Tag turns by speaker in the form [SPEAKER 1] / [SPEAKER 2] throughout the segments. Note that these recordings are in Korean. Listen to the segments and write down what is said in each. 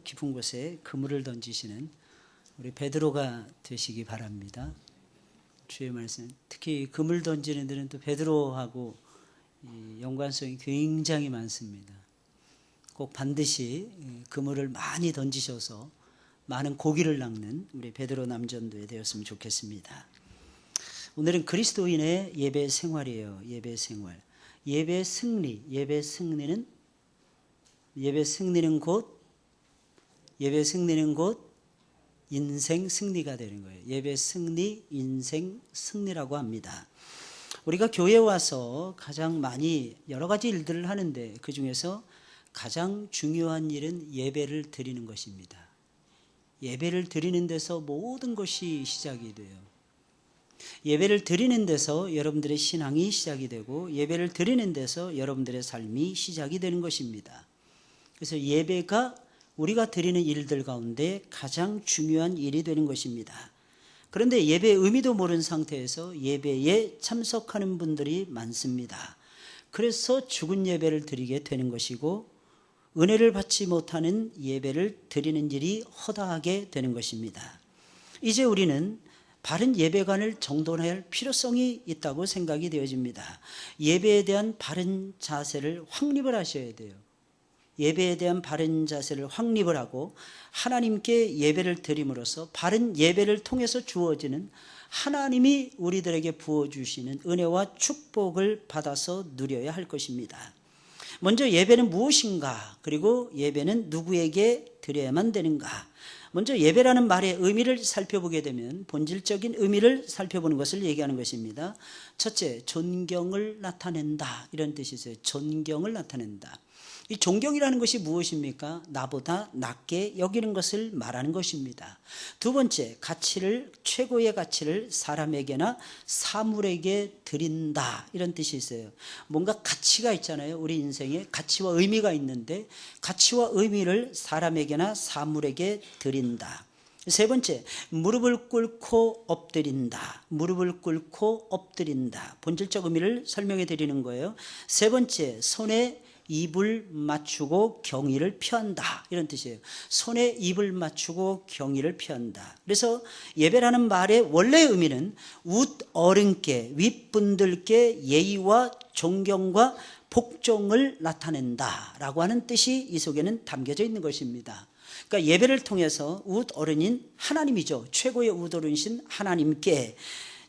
[SPEAKER 1] 깊은 곳에 그물을 던지시는 우리 베드로가 되시기 바랍니다. 주의 말씀, 특히 그물 던지는 데는 또 베드로하고 연관성이 굉장히 많습니다. 꼭 반드시 그물을 많이 던지셔서 많은 고기를 낚는 우리 베드로 남전도에 되었으면 좋겠습니다. 오늘은 그리스도인의 예배 생활이에요. 예배 생활. 예배 승리. 예배 승리는 곧 인생 승리가 되는 거예요. 예배 승리, 인생 승리라고 합니다. 우리가 교회에 와서 가장 많이 여러 가지 일들을 하는데 그 중에서 가장 중요한 일은 예배를 드리는 것입니다. 예배를 드리는 데서 모든 것이 시작이 돼요. 예배를 드리는 데서 여러분들의 신앙이 시작이 되고 예배를 드리는 데서 여러분들의 삶이 시작이 되는 것입니다. 그래서 예배가 우리가 드리는 일들 가운데 가장 중요한 일이 되는 것입니다. 그런데 예배의 의미도 모르는 상태에서 예배에 참석하는 분들이 많습니다. 그래서 죽은 예배를 드리게 되는 것이고 은혜를 받지 못하는 예배를 드리는 일이 허다하게 되는 것입니다. 이제 우리는 바른 예배관을 정돈해야 할 필요성이 있다고 생각이 되어집니다. 예배에 대한 바른 자세를 확립을 하셔야 돼요. 예배에 대한 바른 자세를 확립을 하고 하나님께 예배를 드림으로써 바른 예배를 통해서 주어지는 하나님이 우리들에게 부어주시는 은혜와 축복을 받아서 누려야 할 것입니다. 먼저 예배는 무엇인가? 그리고 예배는 누구에게 드려야만 되는가? 먼저 예배라는 말의 의미를 살펴보게 되면 본질적인 의미를 살펴보는 것을 얘기하는 것입니다. 첫째, 존경을 나타낸다. 이런 뜻이 있어요. 존경을 나타낸다. 이 존경이라는 것이 무엇입니까? 나보다 낮게 여기는 것을 말하는 것입니다. 두 번째, 최고의 가치를 사람에게나 사물에게 드린다. 이런 뜻이 있어요. 뭔가 가치가 있잖아요. 우리 인생에 가치와 의미가 있는데 가치와 의미를 사람에게나 사물에게 드린다. 세 번째, 무릎을 꿇고 엎드린다. 무릎을 꿇고 엎드린다. 본질적 의미를 설명해 드리는 거예요. 세 번째, 손에 입을 맞추고 경의를 표한다. 이런 뜻이에요. 손에 입을 맞추고 경의를 표한다. 그래서 예배라는 말의 원래 의미는 윗어른께, 윗분들께 예의와 존경과 복종을 나타낸다 라고 하는 뜻이 이 속에는 담겨져 있는 것입니다. 그러니까 예배를 통해서 윗어른인 하나님이죠. 최고의 윗어른이신 하나님께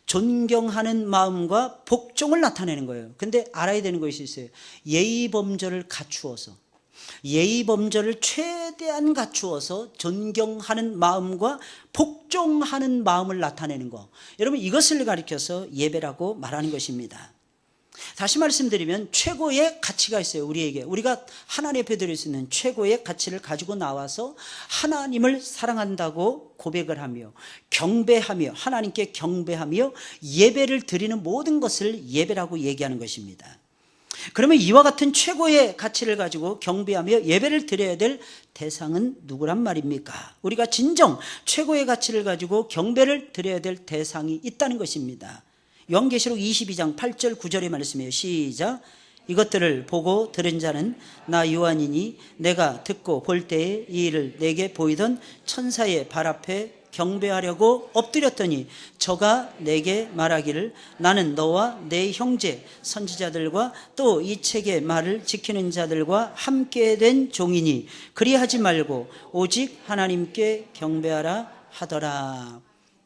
[SPEAKER 1] 존경하는 마음과 복종을 나타내는 거예요. 근데 알아야 되는 것이 있어요. 예의 범절을 갖추어서, 예의 범절을 최대한 갖추어서 존경하는 마음과 복종하는 마음을 나타내는 거. 여러분, 이것을 가리켜서 예배라고 말하는 것입니다. 다시 말씀드리면 최고의 가치가 있어요. 우리가 하나님 앞에 드릴 수 있는 최고의 가치를 가지고 나와서 하나님을 사랑한다고 고백을 하며 경배하며 하나님께 경배하며 예배를 드리는 모든 것을 예배라고 얘기하는 것입니다. 그러면 이와 같은 최고의 가치를 가지고 경배하며 예배를 드려야 될 대상은 누구란 말입니까? 우리가 진정 최고의 가치를 가지고 경배를 드려야 될 대상이 있다는 것입니다. 요한계시록 22장 8절 9절의 말씀이에요. 시작. 이것들을 보고 들은 자는 나 요한이니 내가 듣고 볼 때에 이 일을 내게 보이던 천사의 발 앞에 경배하려고 엎드렸더니 저가 내게 말하기를 나는 너와 내 형제 선지자들과 또 이 책의 말을 지키는 자들과 함께 된 종이니 그리하지 말고 오직 하나님께 경배하라 하더라.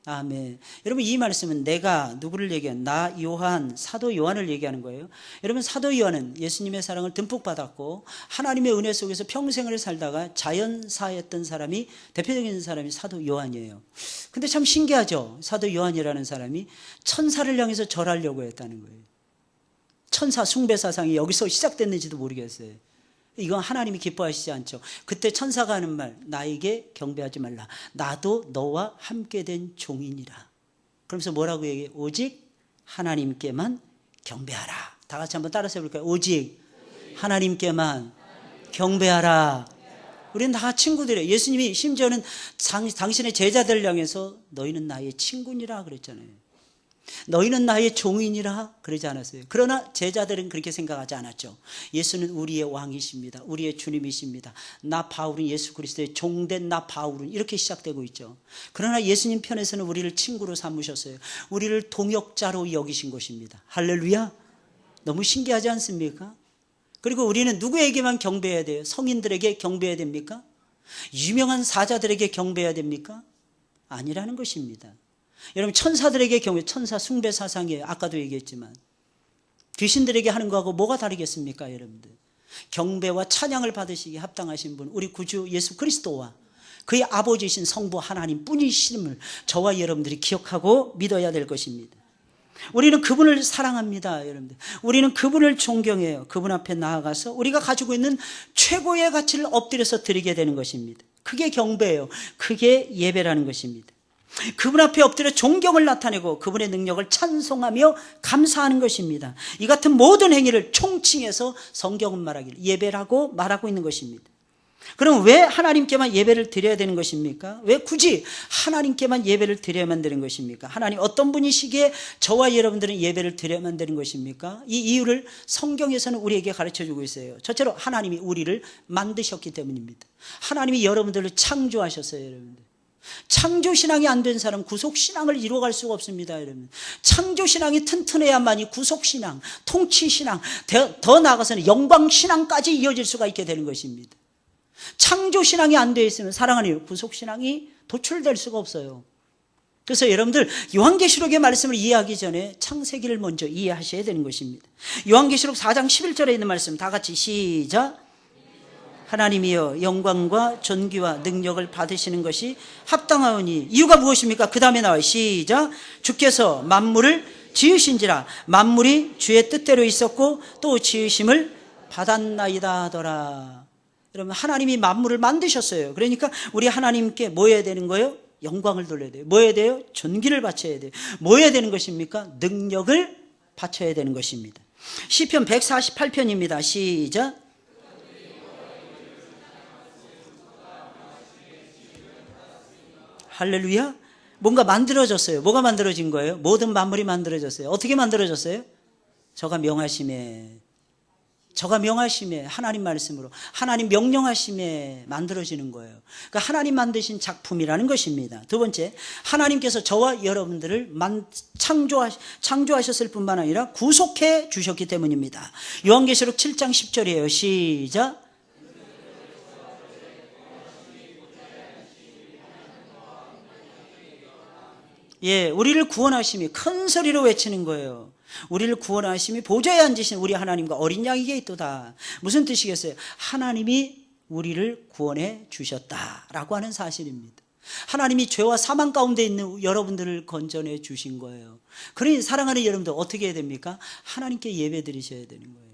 [SPEAKER 1] 아멘. 여러분, 이 말씀은 내가 누구를 얘기하는, 나 요한, 사도 요한을 얘기하는 거예요. 여러분, 사도 요한은 예수님의 사랑을 듬뿍 받았고 하나님의 은혜 속에서 평생을 살다가 자연사였던 사람이, 대표적인 사람이 사도 요한이에요. 근데 참 신기하죠. 사도 요한이라는 사람이 천사를 향해서 절하려고 했다는 거예요. 천사 숭배 사상이 여기서 시작됐는지도 모르겠어요. 이건 하나님이 기뻐하시지 않죠. 그때 천사가 하는 말, 나에게 경배하지 말라. 나도 너와 함께 된 종이니라. 그러면서 뭐라고 얘기해요? 오직 하나님께만 경배하라. 다 같이 한번 따라서 해볼까요? 오직 하나님께만 경배하라. 우리는 다 친구들이에요. 예수님이 심지어는 당신의 제자들 향해서 너희는 나의 친구니라 그랬잖아요. 너희는 나의 종이니라 그러지 않았어요. 그러나 제자들은 그렇게 생각하지 않았죠. 예수는 우리의 왕이십니다. 우리의 주님이십니다. 나 바울은 예수 그리스도의 종된 나 바울은 이렇게 시작되고 있죠. 그러나 예수님 편에서는 우리를 친구로 삼으셨어요. 우리를 동역자로 여기신 것입니다. 할렐루야. 너무 신기하지 않습니까? 그리고 우리는 누구에게만 경배해야 돼요? 성인들에게 경배해야 됩니까? 유명한 사자들에게 경배해야 됩니까? 아니라는 것입니다. 여러분, 천사들에게 경배, 천사 숭배 사상이에요. 아까도 얘기했지만 귀신들에게 하는 거하고 뭐가 다르겠습니까? 여러분들, 경배와 찬양을 받으시기에 합당하신 분, 우리 구주 예수 그리스도와 그의 아버지이신 성부 하나님 뿐이심을 저와 여러분들이 기억하고 믿어야 될 것입니다. 우리는 그분을 사랑합니다. 여러분들, 우리는 그분을 존경해요. 그분 앞에 나아가서 우리가 가지고 있는 최고의 가치를 엎드려서 드리게 되는 것입니다. 그게 경배예요. 그게 예배라는 것입니다. 그분 앞에 엎드려 존경을 나타내고 그분의 능력을 찬송하며 감사하는 것입니다. 이 같은 모든 행위를 총칭해서 성경은 말하기를 예배라고 말하고 있는 것입니다. 그럼 왜 하나님께만 예배를 드려야 되는 것입니까? 왜 굳이 하나님께만 예배를 드려야만 되는 것입니까? 하나님 어떤 분이시기에 저와 여러분들은 예배를 드려야만 되는 것입니까? 이 이유를 성경에서는 우리에게 가르쳐주고 있어요. 첫째로 하나님이 우리를 만드셨기 때문입니다. 하나님이 여러분들을 창조하셨어요. 여러분들, 창조신앙이 안 된 사람은 구속신앙을 이루어갈 수가 없습니다. 여러분, 창조신앙이 튼튼해야만이 구속신앙, 통치신앙, 더 나아가서는 영광신앙까지 이어질 수가 있게 되는 것입니다. 창조신앙이 안 되어 있으면 사랑하는 구속신앙이 도출될 수가 없어요. 그래서 여러분들, 요한계시록의 말씀을 이해하기 전에 창세기를 먼저 이해하셔야 되는 것입니다. 요한계시록 4장 11절에 있는 말씀 다 같이 시작. 하나님이여 영광과 존귀와 능력을 받으시는 것이 합당하오니. 이유가 무엇입니까? 그 다음에 나와요. 시작. 주께서 만물을 지으신지라 만물이 주의 뜻대로 있었고 또 지으심을 받았나이다 하더라. 여러분, 하나님이 만물을 만드셨어요. 그러니까 우리 하나님께 뭐 해야 되는 거예요? 영광을 돌려야 돼요. 뭐 해야 돼요? 존귀를 바쳐야 돼요. 뭐 해야 되는 것입니까? 능력을 바쳐야 되는 것입니다. 시편 148편입니다. 시작. 할렐루야. 뭔가 만들어졌어요. 뭐가 만들어진 거예요? 모든 만물이 만들어졌어요. 어떻게 만들어졌어요? 저가 명하심에 하나님 말씀으로 하나님 명령하심에 만들어지는 거예요. 그러니까 하나님 만드신 작품이라는 것입니다. 두 번째, 하나님께서 저와 여러분들을 창조하셨을 뿐만 아니라 구속해 주셨기 때문입니다. 요한계시록 7장 10절이에요. 시작. 예, 우리를 구원하심이, 큰 소리로 외치는 거예요. 우리를 구원하심이 보좌에 앉으신 우리 하나님과 어린 양에게 있도다. 무슨 뜻이겠어요? 하나님이 우리를 구원해 주셨다라고 하는 사실입니다. 하나님이 죄와 사망 가운데 있는 여러분들을 건져내 주신 거예요. 그러니 사랑하는 여러분들 어떻게 해야 됩니까? 하나님께 예배 드리셔야 되는 거예요.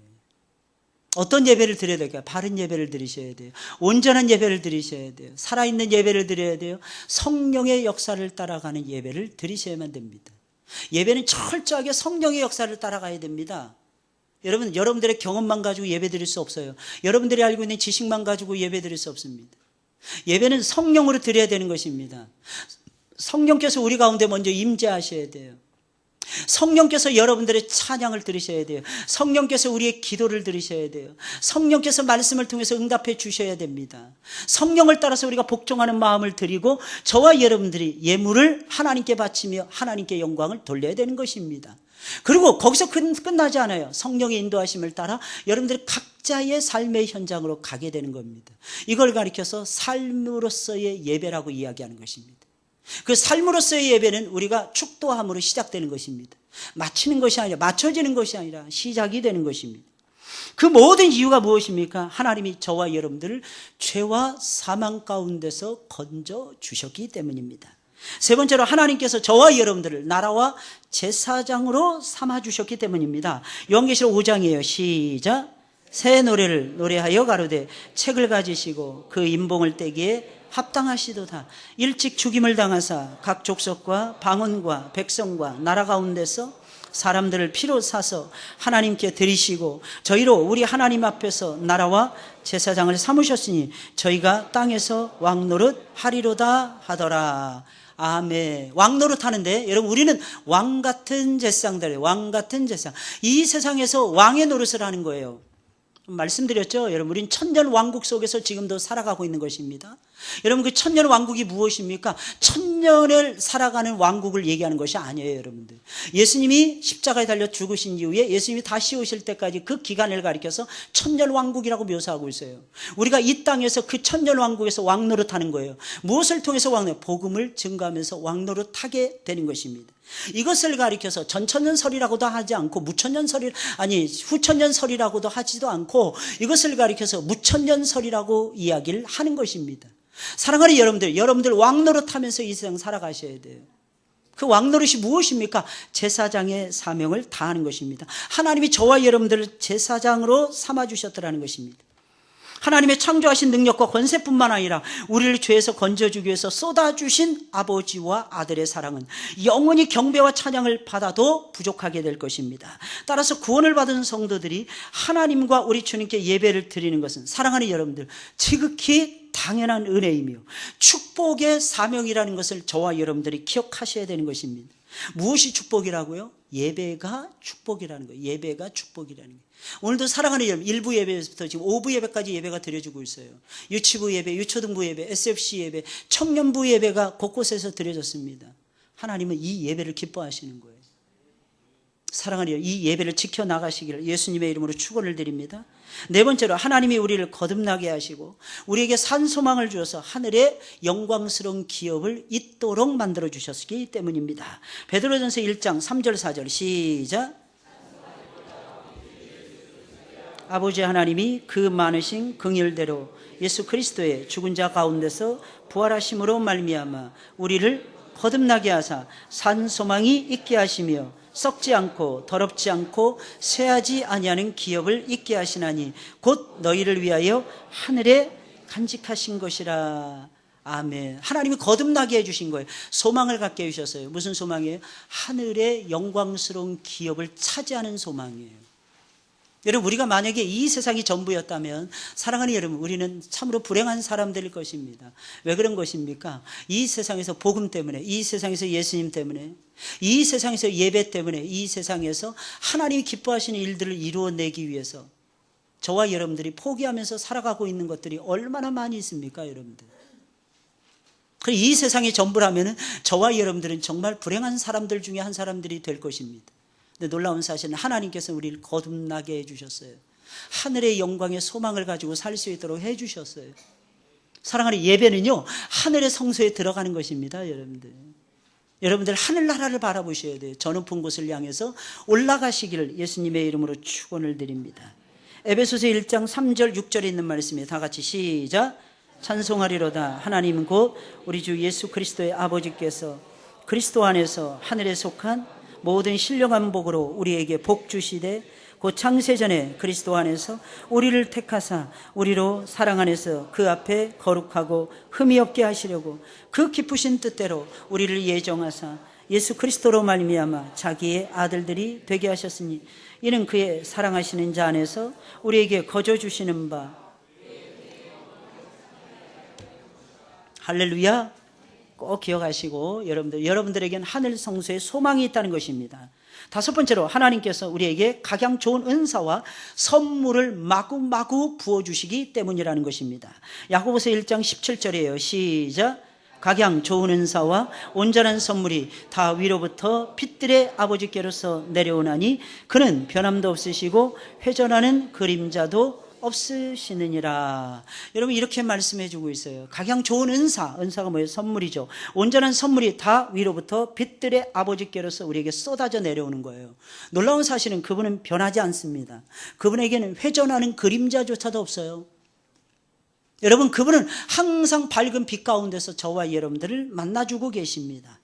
[SPEAKER 1] 어떤 예배를 드려야 될까요? 바른 예배를 드리셔야 돼요. 온전한 예배를 드리셔야 돼요. 살아있는 예배를 드려야 돼요. 성령의 역사를 따라가는 예배를 드리셔야만 됩니다. 예배는 철저하게 성령의 역사를 따라가야 됩니다. 여러분, 여러분들의 경험만 가지고 예배 드릴 수 없어요. 여러분들이 알고 있는 지식만 가지고 예배 드릴 수 없습니다. 예배는 성령으로 드려야 되는 것입니다. 성령께서 우리 가운데 먼저 임재하셔야 돼요. 성령께서 여러분들의 찬양을 들으셔야 돼요. 성령께서 우리의 기도를 들으셔야 돼요. 성령께서 말씀을 통해서 응답해 주셔야 됩니다. 성령을 따라서 우리가 복종하는 마음을 드리고 저와 여러분들이 예물을 하나님께 바치며 하나님께 영광을 돌려야 되는 것입니다. 그리고 거기서 끝나지 않아요. 성령의 인도하심을 따라 여러분들이 각자의 삶의 현장으로 가게 되는 겁니다. 이걸 가리켜서 삶으로서의 예배라고 이야기하는 것입니다. 그 삶으로서의 예배는 우리가 축도함으로 시작되는 것입니다. 마치는 것이 아니라, 맞춰지는 것이 아니라 시작이 되는 것입니다. 그 모든 이유가 무엇입니까? 하나님이 저와 여러분들을 죄와 사망 가운데서 건져 주셨기 때문입니다. 세 번째로, 하나님께서 저와 여러분들을 나라와 제사장으로 삼아 주셨기 때문입니다. 요한계시록 5장이에요. 시작. 새 노래를 노래하여 가로되 책을 가지시고 그 임봉을 떼기에 합당하시도다. 일찍 죽임을 당하사 각 족속과 방언과 백성과 나라 가운데서 사람들을 피로 사서 하나님께 드리시고 저희로 우리 하나님 앞에서 나라와 제사장을 삼으셨으니 저희가 땅에서 왕노릇 하리로다 하더라. 아멘. 왕 노릇하는데 여러분 우리는 왕 같은 제사장들이에요. 왕 같은 제사장. 이 세상에서 왕의 노릇을 하는 거예요. 말씀드렸죠. 여러분 우리는 천년 왕국 속에서 지금도 살아가고 있는 것입니다. 여러분 그 천년 왕국이 무엇입니까? 천년을 살아가는 왕국을 얘기하는 것이 아니에요. 여러분들, 예수님이 십자가에 달려 죽으신 이후에 예수님이 다시 오실 때까지 그 기간을 가리켜서 천년 왕국이라고 묘사하고 있어요. 우리가 이 땅에서 그 천년 왕국에서 왕노릇하는 거예요. 무엇을 통해서 왕노릇? 복음을 증거하면서 왕노릇하게 되는 것입니다. 이것을 가리켜서 전천년설이라고도 하지 않고 후천년설이라고도 하지도 않고 이것을 가리켜서 무천년설이라고 이야기를 하는 것입니다. 사랑하는 여러분들 왕노릇하면서 이 세상 살아가셔야 돼요. 그 왕노릇이 무엇입니까? 제사장의 사명을 다하는 것입니다. 하나님이 저와 여러분들을 제사장으로 삼아주셨더라는 것입니다. 하나님의 창조하신 능력과 권세뿐만 아니라 우리를 죄에서 건져주기 위해서 쏟아주신 아버지와 아들의 사랑은 영원히 경배와 찬양을 받아도 부족하게 될 것입니다. 따라서 구원을 받은 성도들이 하나님과 우리 주님께 예배를 드리는 것은 사랑하는 여러분들 지극히 당연한 은혜이며 축복의 사명이라는 것을 저와 여러분들이 기억하셔야 되는 것입니다. 무엇이 축복이라고요? 예배가 축복이라는 거예요. 예배가 축복이라는 거예요. 오늘도 사랑하는 여러분, 1부 예배부터 지금 5부 예배까지 예배가 드려지고 있어요. 유치부 예배, 유초등부 예배, SFC 예배, 청년부 예배가 곳곳에서 드려졌습니다. 하나님은 이 예배를 기뻐하시는 거예요. 사랑하는 여러분, 이 예배를 지켜나가시기를 예수님의 이름으로 축원을 드립니다. 네 번째로 하나님이 우리를 거듭나게 하시고 우리에게 산 소망을 주어서 하늘의 영광스러운 기업을 잇도록 만들어 주셨기 때문입니다. 베드로전서 1장 3절 4절 시작. 아버지 하나님이 그 많으신 긍휼대로 예수 그리스도의 죽은 자 가운데서 부활하심으로 말미암아 우리를 거듭나게 하사 산 소망이 있게 하시며 썩지 않고 더럽지 않고 쇠하지 아니하는 기업을 있게 하시나니 곧 너희를 위하여 하늘에 간직하신 것이라. 아멘. 하나님이 거듭나게 해주신 거예요. 소망을 갖게 해주셨어요. 무슨 소망이에요? 하늘의 영광스러운 기업을 차지하는 소망이에요. 여러분 우리가 만약에 이 세상이 전부였다면 사랑하는 여러분 우리는 참으로 불행한 사람들일 것입니다. 왜 그런 것입니까? 이 세상에서 복음 때문에, 이 세상에서 예수님 때문에, 이 세상에서 예배 때문에, 이 세상에서 하나님이 기뻐하시는 일들을 이루어내기 위해서 저와 여러분들이 포기하면서 살아가고 있는 것들이 얼마나 많이 있습니까? 여러분들, 이 세상이 전부라면 저와 여러분들은 정말 불행한 사람들 중에 한 사람들이 될 것입니다. 근데 놀라운 사실은 하나님께서 우리를 거듭나게 해주셨어요. 하늘의 영광의 소망을 가지고 살 수 있도록 해주셨어요. 사랑하는 예배는요 하늘의 성소에 들어가는 것입니다. 여러분들 하늘나라를 바라보셔야 돼요. 저 높은 곳을 향해서 올라가시기를 예수님의 이름으로 축원을 드립니다. 에베소서 1장 3절 6절에 있는 말씀이에요. 다 같이 시작. 찬송하리로다. 하나님은 곧 우리 주 예수 그리스도의 아버지께서 그리스도 안에서 하늘에 속한 모든 신령한 복으로 우리에게 복 주시되 곧 창세전에 그리스도 안에서 우리를 택하사 우리로 사랑 안에서 그 앞에 거룩하고 흠이 없게 하시려고 그 기쁘신 뜻대로 우리를 예정하사 예수 그리스도로 말미암아 자기의 아들들이 되게 하셨으니 이는 그의 사랑하시는 자 안에서 우리에게 거저 주시는 바. 할렐루야. 꼭 기억하시고 여러분들에게는 하늘 성소에 소망이 있다는 것입니다. 다섯 번째로 하나님께서 우리에게 각양 좋은 은사와 선물을 마구마구 부어주시기 때문이라는 것입니다. 야고보서 1장 17절이에요. 시작. 각양 좋은 은사와 온전한 선물이 다 위로부터 빛들의 아버지께로서 내려오나니 그는 변함도 없으시고 회전하는 그림자도 없으시느니라. 여러분 이렇게 말씀해 주고 있어요. 각양 좋은 은사가 뭐예요? 선물이죠. 온전한 선물이 다 위로부터 빛들의 아버지께로서 우리에게 쏟아져 내려오는 거예요. 놀라운 사실은 그분은 변하지 않습니다. 그분에게는 회전하는 그림자조차도 없어요. 여러분 그분은 항상 밝은 빛 가운데서 저와 여러분들을 만나주고 계십니다.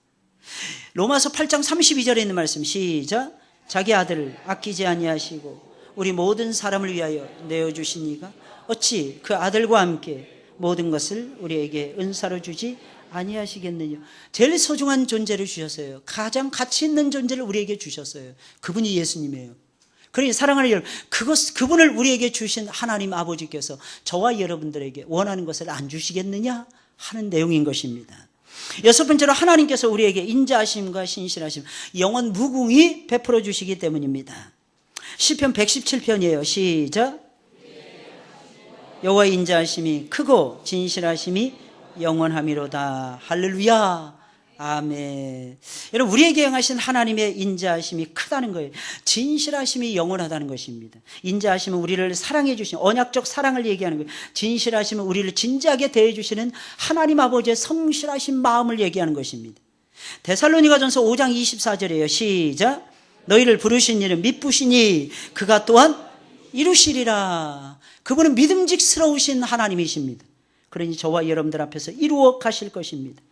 [SPEAKER 1] 로마서 8장 32절에 있는 말씀 시작. 자기 아들을 아끼지 아니하시고 우리 모든 사람을 위하여 내어주신 이가 어찌 그 아들과 함께 모든 것을 우리에게 은사로 주지 아니하시겠느냐. 제일 소중한 존재를 주셨어요. 가장 가치 있는 존재를 우리에게 주셨어요. 그분이 예수님이에요. 그러니 사랑하는 여러분, 그분을 우리에게 주신 하나님 아버지께서 저와 여러분들에게 원하는 것을 안 주시겠느냐 하는 내용인 것입니다. 여섯 번째로 하나님께서 우리에게 인자하심과 신실하심, 영원 무궁히 베풀어 주시기 때문입니다. 시편 117편이에요. 시작. 여호와의 인자하심이 크고 진실하심이 영원함이로다. 할렐루야. 아멘. 여러분, 우리에게 행하신 하나님의 인자하심이 크다는 거예요. 진실하심이 영원하다는 것입니다. 인자하심은 우리를 사랑해 주시는 언약적 사랑을 얘기하는 거예요. 진실하심은 우리를 진지하게 대해 주시는 하나님 아버지의 성실하신 마음을 얘기하는 것입니다. 데살로니가전서 5장 24절이에요. 시작. 너희를 부르신 이는 미쁘시니 그가 또한 이루시리라. 그분은 믿음직스러우신 하나님이십니다. 그러니 저와 여러분들 앞에서 이루어 가실 것입니다.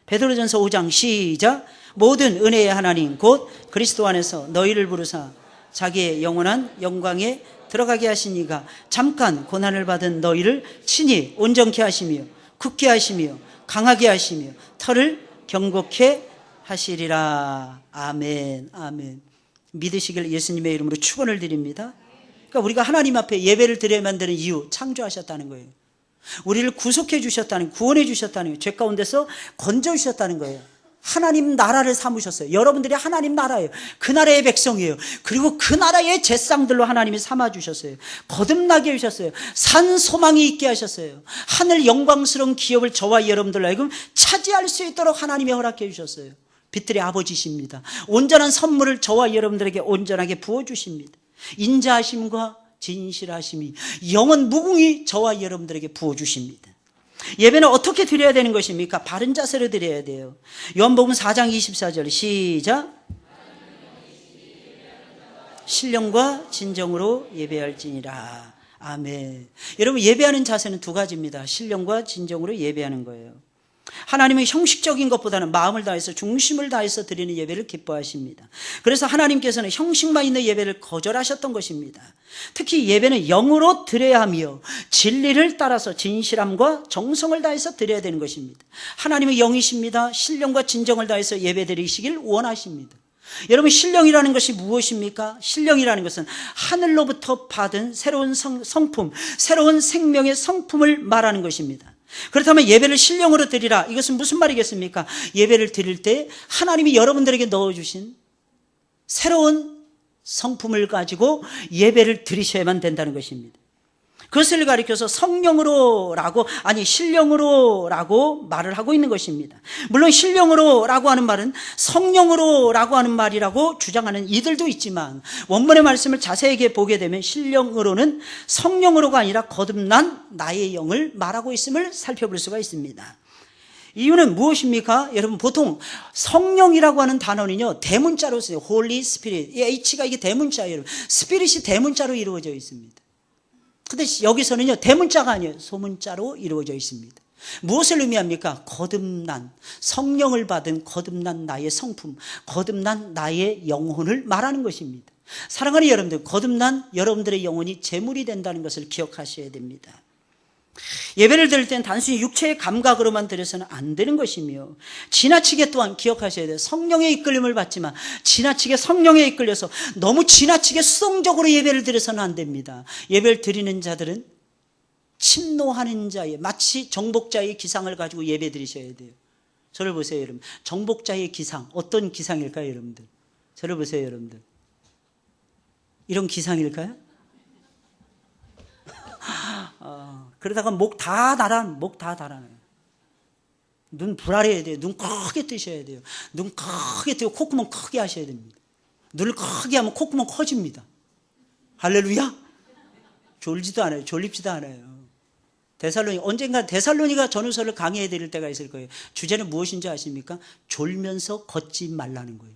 [SPEAKER 1] 베드로전서 5장 시작. 모든 은혜의 하나님 곧 그리스도 안에서 너희를 부르사 자기의 영원한 영광에 들어가게 하신 이가 잠깐 고난을 받은 너희를 친히 온전케 하시며 굳게 하시며 강하게 하시며 털을 경고케 하시리라. 아멘. 아멘. 믿으시길 예수님의 이름으로 축원을 드립니다. 그러니까 우리가 하나님 앞에 예배를 드려야만 되는 이유, 창조하셨다는 거예요. 우리를 구속해 주셨다는, 구원해 주셨다는 거예요. 죄 가운데서 건져 주셨다는 거예요. 하나님 나라를 삼으셨어요. 여러분들이 하나님 나라예요. 그 나라의 백성이에요. 그리고 그 나라의 제상들로 하나님이 삼아주셨어요. 거듭나게 해주셨어요. 산 소망이 있게 하셨어요. 하늘 영광스러운 기업을 저와 여러분들로 하여금 차지할 수 있도록 하나님이 허락해 주셨어요. 빛들의 아버지십니다. 온전한 선물을 저와 여러분들에게 온전하게 부어주십니다. 인자하심과 진실하심이 영원 무궁히 저와 여러분들에게 부어주십니다. 예배는 어떻게 드려야 되는 것입니까? 바른 자세로 드려야 돼요. 요한복음 4장 24절 시작. 신령과 진정으로 예배할지니라. 아멘. 여러분, 예배하는 자세는 두 가지입니다. 신령과 진정으로 예배하는 거예요. 하나님은 형식적인 것보다는 마음을 다해서 중심을 다해서 드리는 예배를 기뻐하십니다. 그래서 하나님께서는 형식만 있는 예배를 거절하셨던 것입니다. 특히 예배는 영으로 드려야 하며 진리를 따라서 진실함과 정성을 다해서 드려야 되는 것입니다. 하나님은 영이십니다. 신령과 진정을 다해서 예배 드리시길 원하십니다. 여러분, 신령이라는 것이 무엇입니까? 신령이라는 것은 하늘로부터 받은 새로운 성품, 새로운 생명의 성품을 말하는 것입니다. 그렇다면 예배를 신령으로 드리라. 이것은 무슨 말이겠습니까? 예배를 드릴 때 하나님이 여러분들에게 넣어주신 새로운 성품을 가지고 예배를 드리셔야만 된다는 것입니다. 그것을 가리켜서 성령으로라고, 아니 신령으로라고 말을 하고 있는 것입니다. 물론 신령으로라고 하는 말은 성령으로라고 하는 말이라고 주장하는 이들도 있지만 원문의 말씀을 자세하게 보게 되면 신령으로는 성령으로가 아니라 거듭난 나의 영을 말하고 있음을 살펴볼 수가 있습니다. 이유는 무엇입니까? 여러분, 보통 성령이라고 하는 단어는요 대문자로 써요. Holy Spirit. 이 H가 이게 대문자예요. 여러분. 스피릿이 대문자로 이루어져 있습니다. 근데 여기서는요 대문자가 아니에요. 소문자로 이루어져 있습니다. 무엇을 의미합니까? 거듭난, 성령을 받은 거듭난 나의 성품, 거듭난 나의 영혼을 말하는 것입니다. 사랑하는 여러분들, 거듭난 여러분들의 영혼이 제물이 된다는 것을 기억하셔야 됩니다. 예배를 드릴 때는 단순히 육체의 감각으로만 드려서는 안 되는 것이며 지나치게 또한 기억하셔야 돼요. 성령의 이끌림을 받지만 지나치게 성령에 이끌려서 너무 지나치게 수동적으로 예배를 드려서는 안 됩니다. 예배를 드리는 자들은 침노하는 자의, 마치 정복자의 기상을 가지고 예배 드리셔야 돼요. 저를 보세요, 여러분. 정복자의 기상, 어떤 기상일까요, 여러분들? 저를 보세요, 여러분들. 이런 기상일까요? 그러다가 목 다 달아나요. 눈 불아려야 돼요. 눈 크게 뜨셔야 돼요. 눈 크게 뜨고 콧구멍 크게 하셔야 됩니다. 눈을 크게 하면 콧구멍 커집니다. 할렐루야? 졸지도 않아요. 졸립지도 않아요. 언젠가 데살로니가 전후서를 강의해 드릴 때가 있을 거예요. 주제는 무엇인지 아십니까? 졸면서 걷지 말라는 거예요.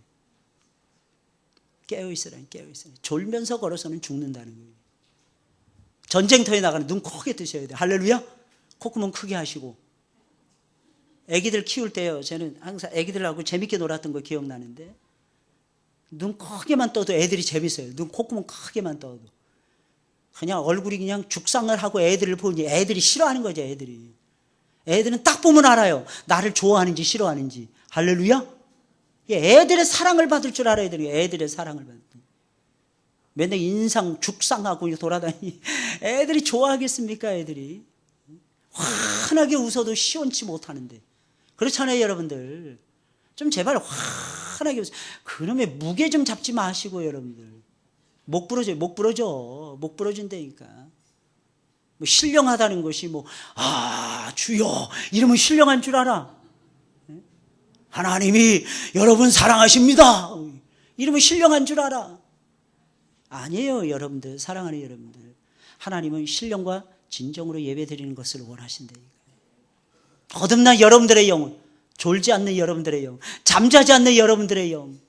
[SPEAKER 1] 깨어있으라. 졸면서 걸어서는 죽는다는 거예요. 전쟁터에 나가는 눈 크게 뜨셔야 돼요. 할렐루야? 콧구멍 크게 하시고. 애기들 키울 때요, 저는 항상 애기들하고 재밌게 놀았던 거 기억나는데 눈 크게만 떠도 애들이 재밌어요. 눈 콧구멍 크게만 떠도. 그냥 얼굴이 그냥 죽상을 하고 애들을 보니 애들이 싫어하는 거죠. 애들은 딱 보면 알아요. 나를 좋아하는지 싫어하는지. 할렐루야? 애들의 사랑을 받을 줄 알아야 돼요. 애들의 사랑을 받을 줄. 맨날 인상 죽상하고 돌아다니 애들이 좋아하겠습니까? 애들이 환하게 웃어도 시원치 못하는데 그렇잖아요, 여러분들. 좀 제발 환하게 웃으세요. 그놈의 무게 좀 잡지 마시고, 여러분들. 목 부러져요, 목 부러져. 목 부러진다니까. 뭐 신령하다는 것이 주여 이러면 신령한 줄 알아? 하나님이 여러분 사랑하십니다 이러면 신령한 줄 알아? 아니에요, 여러분들. 사랑하는 여러분들, 하나님은 신령과 진정으로 예배드리는 것을 원하신다니까요. 거듭난 여러분들의 영, 졸지 않는 여러분들의 영, 잠자지 않는 여러분들의 영,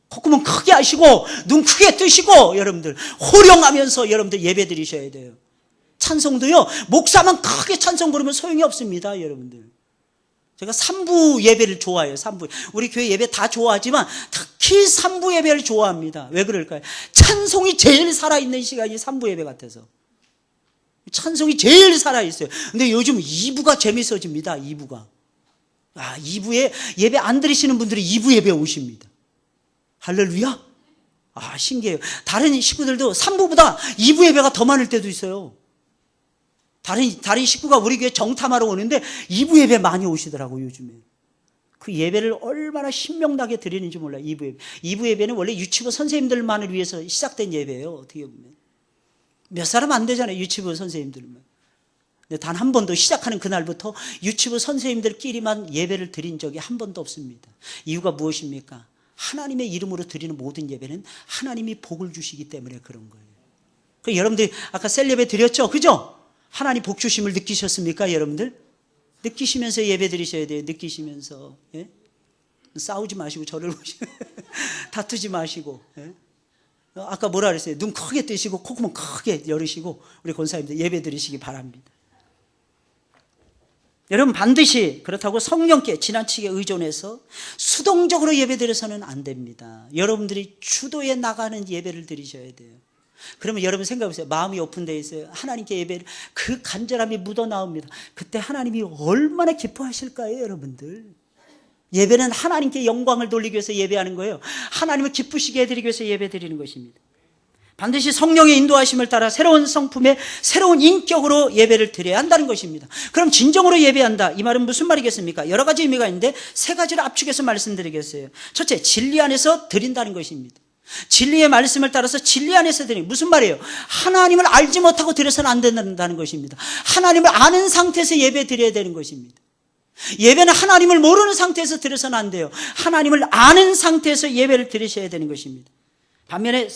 [SPEAKER 1] 콧구멍 크게 하시고 눈 크게 뜨시고 여러분들 호령하면서 여러분들 예배드리셔야 돼요. 찬송도요, 목사만 크게 찬송 부르면 소용이 없습니다, 여러분들. 제가 3부 예배를 좋아해요. 3부. 우리 교회 예배 다 좋아하지만 특히 3부 예배를 좋아합니다. 왜 그럴까요? 찬송이 제일 살아있는 시간이 3부 예배 같아서. 찬송이 제일 살아있어요. 근데 요즘 2부가 재밌어집니다. 2부가. 2부에 예배 안 드리시는 분들이 2부 예배 오십니다. 할렐루야. 신기해요. 다른 식구들도 3부보다 2부 예배가 더 많을 때도 있어요. 다른 식구가 우리 교회 정탐하러 오는데 2부 예배 많이 오시더라고요, 요즘에. 그 예배를 얼마나 신명나게 드리는지 몰라요, 2부 예배. 2부 예배는 원래 유치부 선생님들만을 위해서 시작된 예배예요, 어떻게 보면. 몇 사람 안 되잖아요, 유치부 선생님들만. 근데 단 한 번도 시작하는 그날부터 유치부 선생님들끼리만 예배를 드린 적이 한 번도 없습니다. 이유가 무엇입니까? 하나님의 이름으로 드리는 모든 예배는 하나님이 복을 주시기 때문에 그런 거예요. 여러분들이 아까 셀 예배 드렸죠? 그죠? 하나님 복 주심을 느끼셨습니까, 여러분들? 느끼시면서 예배 드리셔야 돼요. 느끼시면서. 예? 싸우지 마시고 저를 보시고 다투지 마시고. 예? 아까 뭐라 그랬어요? 눈 크게 뜨시고 콧구멍 크게 열으시고 우리 권사님들 예배 드리시기 바랍니다. 여러분, 반드시 그렇다고 성령께 지나치게 의존해서 수동적으로 예배 드려서는 안 됩니다. 여러분들이 주도해 나가는 예배를 드리셔야 돼요. 그러면 여러분 생각해보세요. 마음이 오픈되어 있어요. 하나님께 예배를, 그 간절함이 묻어나옵니다. 그때 하나님이 얼마나 기뻐하실까요, 여러분들? 예배는 하나님께 영광을 돌리기 위해서 예배하는 거예요. 하나님을 기쁘시게 해드리기 위해서 예배 드리는 것입니다. 반드시 성령의 인도하심을 따라 새로운 성품의 새로운 인격으로 예배를 드려야 한다는 것입니다. 그럼 진정으로 예배한다, 이 말은 무슨 말이겠습니까? 여러 가지 의미가 있는데 세 가지를 압축해서 말씀드리겠어요. 첫째, 진리 안에서 드린다는 것입니다. 진리의 말씀을 따라서 진리 안에서 드리는, 무슨 말이에요? 하나님을 알지 못하고 드려서는 안 된다는 것입니다. 하나님을 아는 상태에서 예배 드려야 되는 것입니다. 예배는 하나님을 모르는 상태에서 드려서는 안 돼요. 하나님을 아는 상태에서 예배를 드리셔야 되는 것입니다. 반면에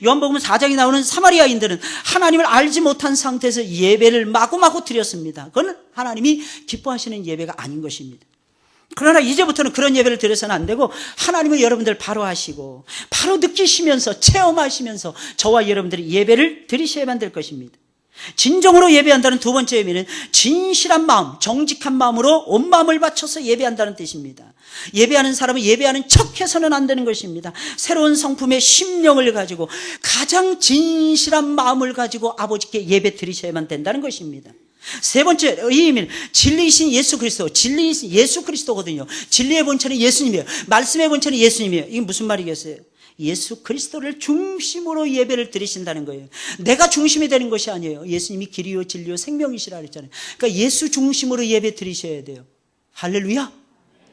[SPEAKER 1] 요한복음 4장에 나오는 사마리아인들은 하나님을 알지 못한 상태에서 예배를 마구마구 드렸습니다. 그건 하나님이 기뻐하시는 예배가 아닌 것입니다. 그러나 이제부터는 그런 예배를 드려서는 안 되고 하나님은 여러분들 바로 하시고 바로 느끼시면서 체험하시면서 저와 여러분들이 예배를 드리셔야만 될 것입니다. 진정으로 예배한다는 두 번째 의미는 진실한 마음, 정직한 마음으로 온 마음을 바쳐서 예배한다는 뜻입니다. 예배하는 사람은 예배하는 척해서는 안 되는 것입니다. 새로운 성품의 심령을 가지고 가장 진실한 마음을 가지고 아버지께 예배 드리셔야만 된다는 것입니다. 세 번째 의미는 진리이신 예수 그리스도, 진리이신 예수 그리스도거든요. 진리의 본체는 예수님이에요. 말씀의 본체는 예수님이에요. 이게 무슨 말이겠어요? 예수 그리스도를 중심으로 예배를 드리신다는 거예요. 내가 중심이 되는 것이 아니에요. 예수님이 길이요 진리요 생명이시라 그랬잖아요. 그러니까 예수 중심으로 예배 드리셔야 돼요. 할렐루야.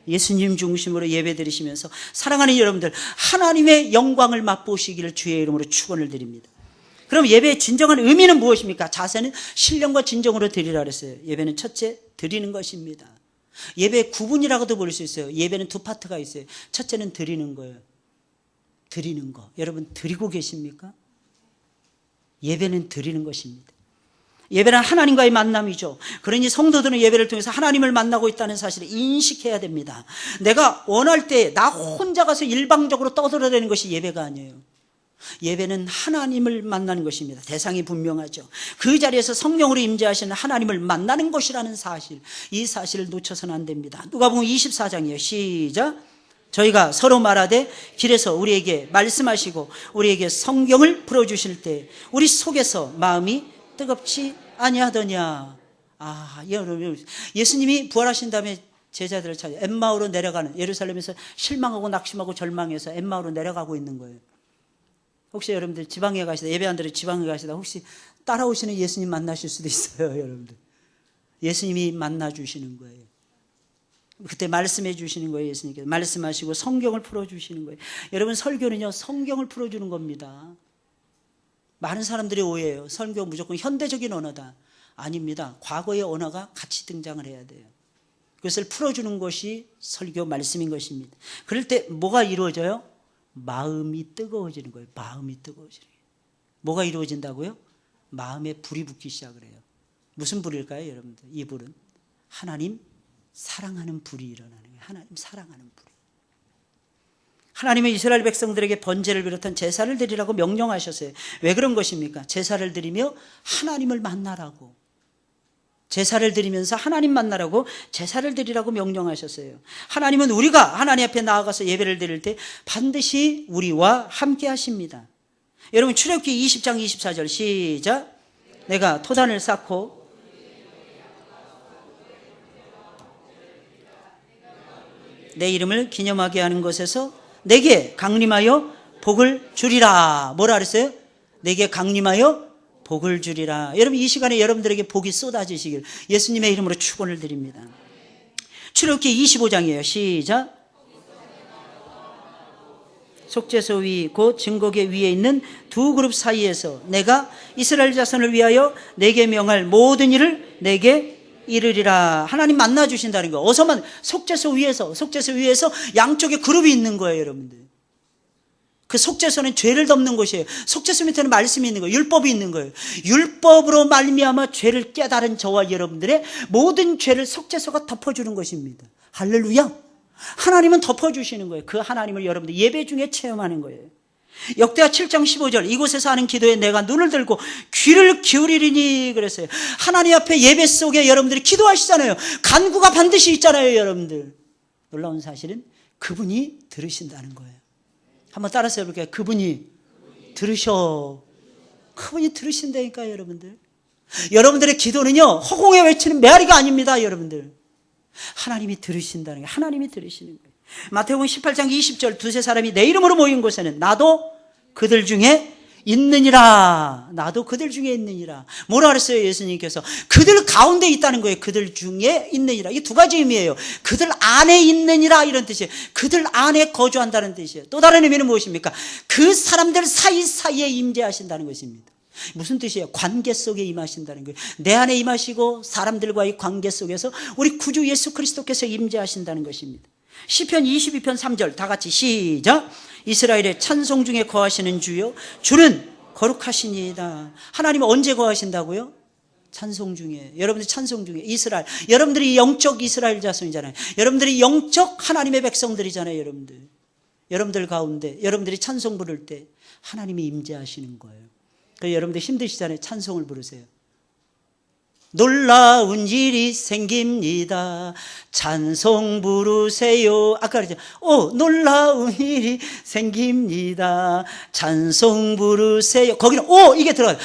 [SPEAKER 1] 예수님 중심으로 예배 드리시면서 사랑하는 여러분들, 하나님의 영광을 맛보시기를 주의 이름으로 축원을 드립니다. 그럼 예배의 진정한 의미는 무엇입니까? 자세는 신령과 진정으로 드리라 그랬어요. 예배는 첫째, 드리는 것입니다. 예배의 구분이라고도 볼 수 있어요. 예배는 두 파트가 있어요. 첫째는 드리는 거예요. 드리는 거. 여러분 드리고 계십니까? 예배는 드리는 것입니다. 예배는 하나님과의 만남이죠. 그러니 성도들은 예배를 통해서 하나님을 만나고 있다는 사실을 인식해야 됩니다. 내가 원할 때 나 혼자 가서 일방적으로 떠들어대는 것이 예배가 아니에요. 예배는 하나님을 만나는 것입니다. 대상이 분명하죠. 그 자리에서 성령으로 임재하시는 하나님을 만나는 것이라는 사실, 이 사실을 놓쳐서는 안 됩니다. 누가복음 24장이에요. 시작. 저희가 서로 말하되 길에서 우리에게 말씀하시고 우리에게 성경을 풀어주실 때 우리 속에서 마음이 뜨겁지 아니하더냐. 여러분, 예수님이 부활하신 다음에 제자들을 찾아 엠마오로 내려가는, 예루살렘에서 실망하고 낙심하고 절망해서 엠마오로 내려가고 있는 거예요. 혹시 여러분들 지방에 가시다, 예배 안 드리고 지방에 가시다 혹시 따라오시는 예수님 만나실 수도 있어요. 여러분들 예수님이 만나주시는 거예요. 그때 말씀해 주시는 거예요. 예수님께서 말씀하시고 성경을 풀어주시는 거예요. 여러분, 설교는요 성경을 풀어주는 겁니다. 많은 사람들이 오해해요. 설교 무조건 현대적인 언어다. 아닙니다. 과거의 언어가 같이 등장을 해야 돼요. 그것을 풀어주는 것이 설교 말씀인 것입니다. 그럴 때 뭐가 이루어져요? 마음이 뜨거워지는 거예요. 마음이 뜨거워지는 거예요. 뭐가 이루어진다고요? 마음에 불이 붙기 시작을 해요. 무슨 불일까요, 여러분들? 이 불은 하나님 사랑하는 불이 일어나는 거예요. 하나님 사랑하는 불. 하나님은 이스라엘 백성들에게 번제를 비롯한 제사를 드리라고 명령하셨어요. 왜 그런 것입니까? 제사를 드리며 하나님을 만나라고. 제사를 드리면서 하나님 만나라고 제사를 드리라고 명령하셨어요. 하나님은 우리가 하나님 앞에 나아가서 예배를 드릴 때 반드시 우리와 함께 하십니다. 여러분, 출애굽기 20장 24절 시작. 내가 토단을 쌓고 내 이름을 기념하게 하는 것에서 내게 강림하여 복을 주리라. 뭐라 그랬어요? 내게 강림하여 복을 주리라. 여러분, 이 시간에 여러분들에게 복이 쏟아지시길 예수님의 이름으로 축원을 드립니다. 출애굽기 25장이에요. 시작. 속죄소 위 곧 증거궤 위에 있는 두 그룹 사이에서 내가 이스라엘 자손을 위하여 내게 명할 모든 일을 내게 이르리라. 하나님 만나주신다는 거. 어서만 속죄소 위에서 양쪽에 그룹이 있는 거예요, 여러분들. 그 속죄소는 죄를 덮는 곳이에요. 속죄소 밑에는 말씀이 있는 거예요. 율법이 있는 거예요. 율법으로 말미암아 죄를 깨달은 저와 여러분들의 모든 죄를 속죄소가 덮어주는 것입니다. 할렐루야. 하나님은 덮어주시는 거예요. 그 하나님을 여러분들 예배 중에 체험하는 거예요. 역대하 7장 15절 이곳에서 하는 기도에 내가 눈을 들고 귀를 기울이리니 그랬어요. 하나님 앞에 예배 속에 여러분들이 기도하시잖아요. 간구가 반드시 있잖아요, 여러분들. 놀라운 사실은 그분이 들으신다는 거예요. 한번 따라서 해볼게요. 그분이 들으셔. 그분이 들으신다니까요, 여러분들. 여러분들의 기도는요 허공에 외치는 메아리가 아닙니다, 여러분들. 하나님이 들으신다는 거예요. 하나님이 들으시는 거예요. 마태복음 18장 20절 두세 사람이 내 이름으로 모인 곳에는 나도 그들 중에 있느니라. 나도 그들 중에 있느니라. 뭐라 그랬어요, 예수님께서? 그들 가운데 있다는 거예요. 그들 중에 있느니라. 이게 두 가지 의미예요. 그들 안에 있느니라 이런 뜻이에요. 그들 안에 거주한다는 뜻이에요. 또 다른 의미는 무엇입니까? 그 사람들 사이사이에 임재하신다는 것입니다. 무슨 뜻이에요? 관계 속에 임하신다는 거예요. 내 안에 임하시고 사람들과의 관계 속에서 우리 구주 예수 그리스도께서 임재하신다는 것입니다. 시편 22편 3절 다 같이 시작. 이스라엘의 찬송 중에 거하시는 주여 주는 거룩하시니이다. 하나님은 언제 거하신다고요? 찬송 중에. 여러분들 찬송 중에. 이스라엘, 여러분들이 영적 이스라엘 자손이잖아요. 여러분들이 영적 하나님의 백성들이잖아요. 여러분들 가운데 여러분들이 찬송 부를 때 하나님이 임재하시는 거예요. 그래서 여러분들 힘드시잖아요. 찬송을 부르세요. 놀라운 일이 생깁니다. 찬송 부르세요. 아까 그랬죠. 놀라운 일이 생깁니다. 찬송 부르세요. 거기는 이게 들어가요.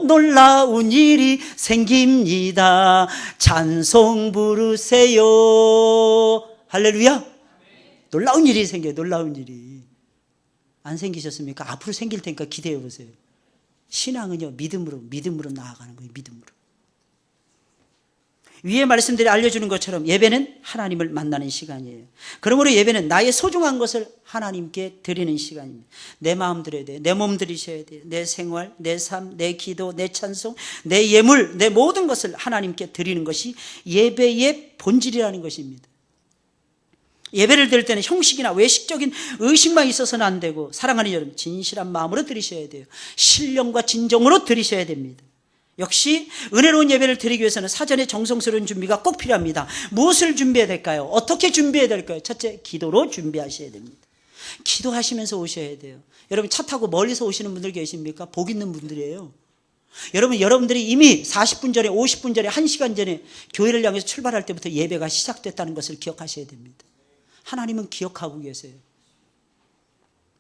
[SPEAKER 1] 놀라운 일이 생깁니다. 찬송 부르세요. 할렐루야. 놀라운 일이 생겨요. 놀라운 일이. 안 생기셨습니까? 앞으로 생길 테니까 기대해 보세요. 신앙은요 믿음으로 나아가는 거예요. 믿음으로. 위에 말씀들이 알려주는 것처럼 예배는 하나님을 만나는 시간이에요. 그러므로 예배는 나의 소중한 것을 하나님께 드리는 시간입니다. 내 마음 드려야 돼요. 내 몸 드리셔야 돼요. 내 생활, 내 삶, 내 기도, 내 찬송, 내 예물, 내 모든 것을 하나님께 드리는 것이 예배의 본질이라는 것입니다. 예배를 드릴 때는 형식이나 외식적인 의식만 있어서는 안 되고 사랑하는 여러분 진실한 마음으로 드리셔야 돼요. 신령과 진정으로 드리셔야 됩니다. 역시 은혜로운 예배를 드리기 위해서는 사전에 정성스러운 준비가 꼭 필요합니다. 무엇을 준비해야 될까요? 어떻게 준비해야 될까요? 첫째, 기도로 준비하셔야 됩니다. 기도하시면서 오셔야 돼요. 여러분 차 타고 멀리서 오시는 분들 계십니까? 복 있는 분들이에요. 여러분들이 이미 40분 전에 50분 전에 1시간 전에 교회를 향해서 출발할 때부터 예배가 시작됐다는 것을 기억하셔야 됩니다. 하나님은 기억하고 계세요.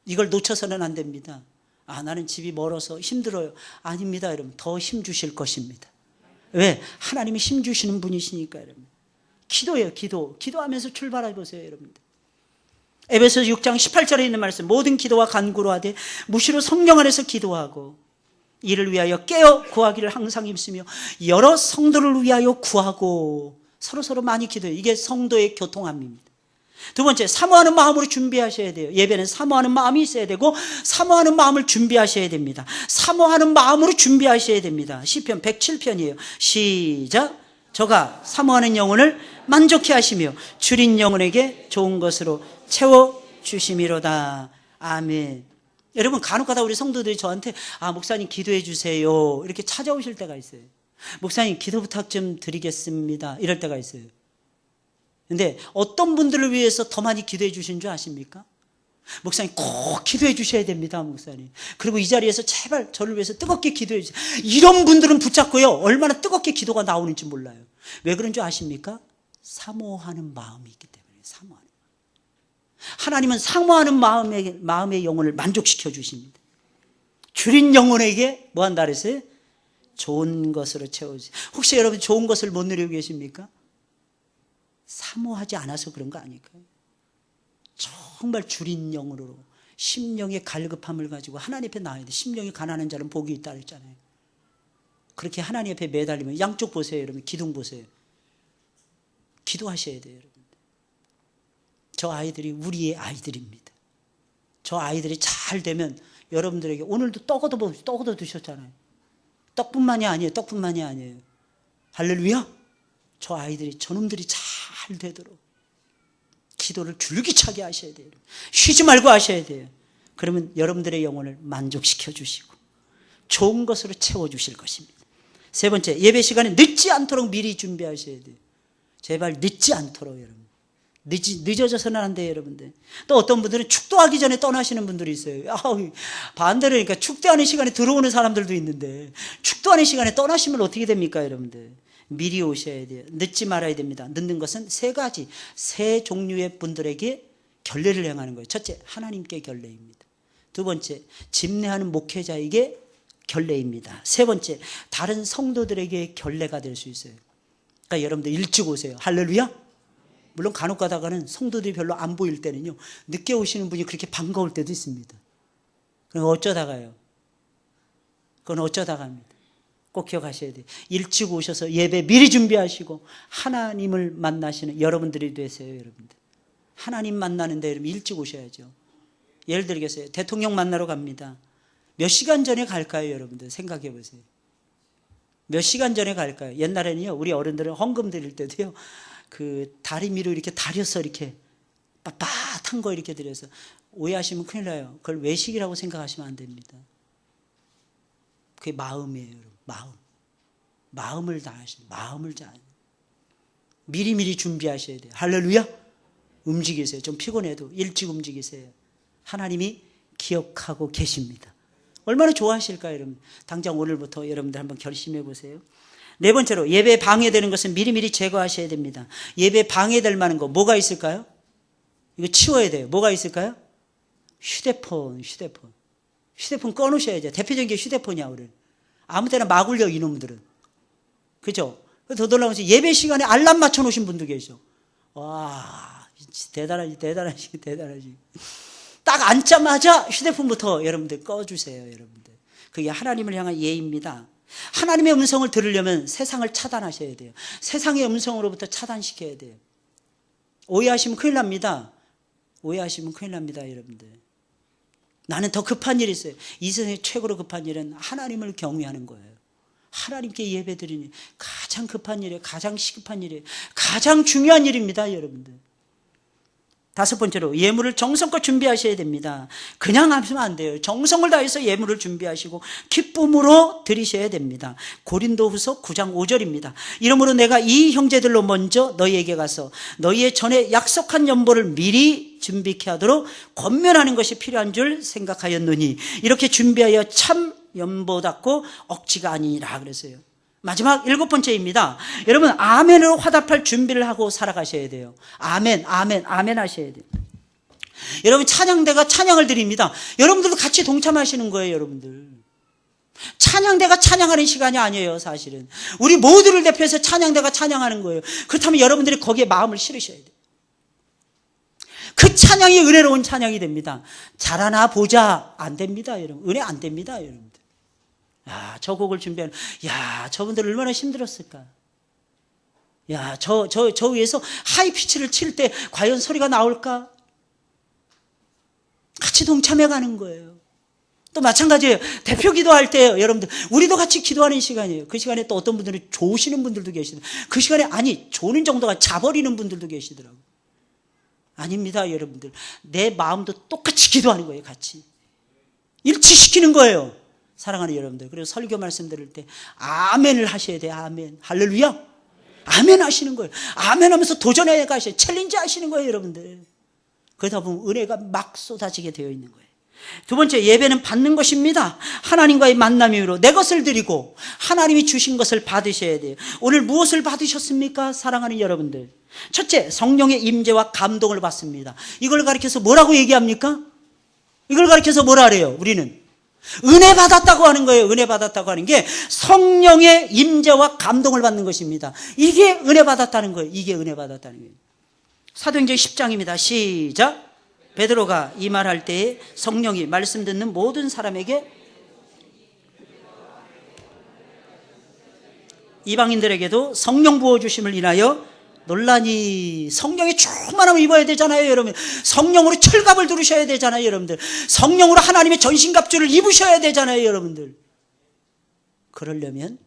[SPEAKER 1] 이걸 놓쳐서는 안 됩니다. 나는 집이 멀어서 힘들어요. 아닙니다, 여러분. 더 힘 주실 것입니다. 왜? 하나님이 힘 주시는 분이시니까, 여러분. 기도예요, 기도. 기도하면서 출발해 보세요, 여러분들. 에베소서 6장 18절에 있는 말씀. 모든 기도와 간구로 하되 무시로 성령 안에서 기도하고 이를 위하여 깨어 구하기를 항상 힘쓰며 여러 성도를 위하여 구하고 서로 많이 기도해요. 이게 성도의 교통함입니다. 두 번째, 사모하는 마음으로 준비하셔야 돼요. 예배는 사모하는 마음이 있어야 되고 사모하는 마음을 준비하셔야 됩니다. 사모하는 마음으로 준비하셔야 됩니다. 시편 107편이에요. 시작. 저가 사모하는 영혼을 만족해 하시며 줄인 영혼에게 좋은 것으로 채워주심이로다. 아멘. 여러분, 간혹가다 우리 성도들이 저한테 목사님 기도해 주세요 이렇게 찾아오실 때가 있어요. 목사님 기도 부탁 좀 드리겠습니다 이럴 때가 있어요. 근데 어떤 분들을 위해서 더 많이 기도해 주신 줄 아십니까? 목사님 꼭 기도해 주셔야 됩니다, 목사님. 그리고 이 자리에서 제발 저를 위해서 뜨겁게 기도해 주세요. 이런 분들은 붙잡고요, 얼마나 뜨겁게 기도가 나오는지 몰라요. 왜 그런 줄 아십니까? 사모하는 마음이 있기 때문에. 사모하는. 하나님은 사모하는 마음의 영혼을 만족시켜 주십니다. 줄인 영혼에게 뭐 한다 그랬어요? 좋은 것으로 채워주세요. 혹시 여러분 좋은 것을 못 누리고 계십니까? 사모하지 않아서 그런 거 아닐까요? 정말 줄인 영으로 심령의 갈급함을 가지고 하나님 앞에 나와야 돼. 심령이 가난한 자는 복이 있다 그랬잖아요. 그렇게 하나님 앞에 매달리면 양쪽 보세요, 여러분. 기둥 보세요. 기도하셔야 돼요, 여러분. 저 아이들이 우리의 아이들입니다. 저 아이들이 잘 되면 여러분들에게 오늘도 떡 얻어 드셨잖아요. 떡뿐만이 아니에요. 할렐루야. 저 아이들이, 저놈들이 잘 되도록 기도를 줄기차게 하셔야 돼요. 쉬지 말고 하셔야 돼요. 그러면 여러분들의 영혼을 만족시켜 주시고 좋은 것으로 채워주실 것입니다. 세 번째, 예배 시간에 늦지 않도록 미리 준비하셔야 돼요. 제발 늦지 않도록 여러분. 늦어져서는 안 돼요, 여러분들. 또 어떤 분들은 축도하기 전에 떠나시는 분들이 있어요. 반대로, 그러니까 축도하는 시간에 들어오는 사람들도 있는데 축도하는 시간에 떠나시면 어떻게 됩니까, 여러분들? 미리 오셔야 돼요. 늦지 말아야 됩니다. 늦는 것은 세 종류의 분들에게 결례를 행하는 거예요. 첫째, 하나님께 결례입니다. 두 번째, 집례하는 목회자에게 결례입니다. 세 번째, 다른 성도들에게 결례가 될 수 있어요. 그러니까 여러분들 일찍 오세요. 할렐루야. 물론 간혹 가다가는 성도들이 별로 안 보일 때는요, 늦게 오시는 분이 그렇게 반가울 때도 있습니다. 그럼 어쩌다가요? 그건 어쩌다가입니다. 꼭 기억하셔야 돼요. 일찍 오셔서 예배 미리 준비하시고 하나님을 만나시는 여러분들이 되세요, 여러분들. 하나님 만나는데 여러분 일찍 오셔야죠. 예를 들겠어요. 대통령 만나러 갑니다. 몇 시간 전에 갈까요, 여러분들? 생각해 보세요. 몇 시간 전에 갈까요? 옛날에는요, 우리 어른들은 헌금 드릴 때도요, 그 다리 위로 이렇게 다려서 이렇게 빳빳한 거 이렇게 드려서, 오해하시면 큰일 나요. 그걸 외식이라고 생각하시면 안 됩니다. 그게 마음이에요, 여러분. 마음을 다하시는, 마음을 잘 미리미리 준비하셔야 돼요. 할렐루야. 움직이세요. 좀 피곤해도 일찍 움직이세요. 하나님이 기억하고 계십니다. 얼마나 좋아하실까요, 여러분? 당장 오늘부터 여러분들 한번 결심해 보세요. 네 번째로, 예배 방해되는 것은 미리미리 제거하셔야 됩니다. 예배 방해될 만한 거 뭐가 있을까요? 이거 치워야 돼요. 뭐가 있을까요? 휴대폰 꺼놓으셔야죠. 대표적인 게 휴대폰이야, 우리. 아무 때나 막 울려, 이놈들은. 그죠? 더 놀라운 것이 예배 시간에 알람 맞춰 놓으신 분도 계셔. 와, 대단하지. 딱 앉자마자 휴대폰부터 여러분들 꺼주세요, 여러분들. 그게 하나님을 향한 예입니다. 하나님의 음성을 들으려면 세상을 차단하셔야 돼요. 세상의 음성으로부터 차단시켜야 돼요. 오해하시면 큰일 납니다, 여러분들. 나는 더 급한 일이 있어요. 이 세상에 최고로 급한 일은 하나님을 경외하는 거예요. 하나님께 예배드리니 가장 급한 일이에요. 가장 시급한 일이에요. 가장 중요한 일입니다, 여러분들. 다섯 번째로, 예물을 정성껏 준비하셔야 됩니다. 그냥 하시면 안 돼요. 정성을 다해서 예물을 준비하시고 기쁨으로 드리셔야 됩니다. 고린도후서 9장 5절입니다. 이러므로 내가 이 형제들로 먼저 너희에게 가서 너희의 전에 약속한 연보를 미리 준비케 하도록 권면하는 것이 필요한 줄 생각하였노니 이렇게 준비하여 참 연보답고 억지가 아니니라 그랬어요. 마지막 일곱 번째입니다. 여러분, 아멘으로 화답할 준비를 하고 살아가셔야 돼요. 아멘 하셔야 돼요. 여러분, 찬양대가 찬양을 드립니다. 여러분들도 같이 동참하시는 거예요, 여러분들. 찬양대가 찬양하는 시간이 아니에요, 사실은. 우리 모두를 대표해서 찬양대가 찬양하는 거예요. 그렇다면 여러분들이 거기에 마음을 실으셔야 돼요. 그 찬양이 은혜로운 찬양이 됩니다. 잘하나 보자. 안 됩니다, 여러분. 은혜 안 됩니다, 여러분. 저 곡을 준비하는, 저분들 얼마나 힘들었을까. 야, 저 위에서 하이피치를 칠 때 과연 소리가 나올까? 같이 동참해 가는 거예요. 또 마찬가지예요. 대표 기도할 때요, 여러분들. 우리도 같이 기도하는 시간이에요. 그 시간에 또 어떤 분들은 조시는 분들도 계시더라고요. 그 시간에 아니, 조는 정도가 자버리는 분들도 계시더라고요. 아닙니다, 여러분들. 내 마음도 똑같이 기도하는 거예요, 같이. 일치시키는 거예요. 사랑하는 여러분들. 그래서 설교 말씀 들을 때 아멘을 하셔야 돼요. 아멘. 할렐루야. 아멘 하시는 거예요. 아멘 하면서 도전해 가셔요. 챌린지 하시는 거예요, 여러분들. 그러다 보면 은혜가 막 쏟아지게 되어 있는 거예요. 두 번째, 예배는 받는 것입니다. 하나님과의 만남이로 내 것을 드리고 하나님이 주신 것을 받으셔야 돼요. 오늘 무엇을 받으셨습니까? 사랑하는 여러분들. 첫째, 성령의 임재와 감동을 받습니다. 이걸 가리켜서 뭐라고 얘기합니까? 이걸 가리켜서 뭐라 그래요? 우리는 은혜 받았다고 하는 거예요. 은혜 받았다고 하는 게 성령의 임재와 감동을 받는 것입니다. 이게 은혜 받았다는 거예요. 이게 은혜 받았다는 거예요. 사도행전 10장입니다. 시작. 베드로가 이 말할 때에 성령이 말씀 듣는 모든 사람에게, 이방인들에게도 성령 부어주심을 인하여 논란이. 성령의 충만함을 입어야 되잖아요, 여러분. 성령으로 철갑을 두르셔야 되잖아요, 여러분들. 성령으로 하나님의 전신갑주를 입으셔야 되잖아요, 여러분들. 그러려면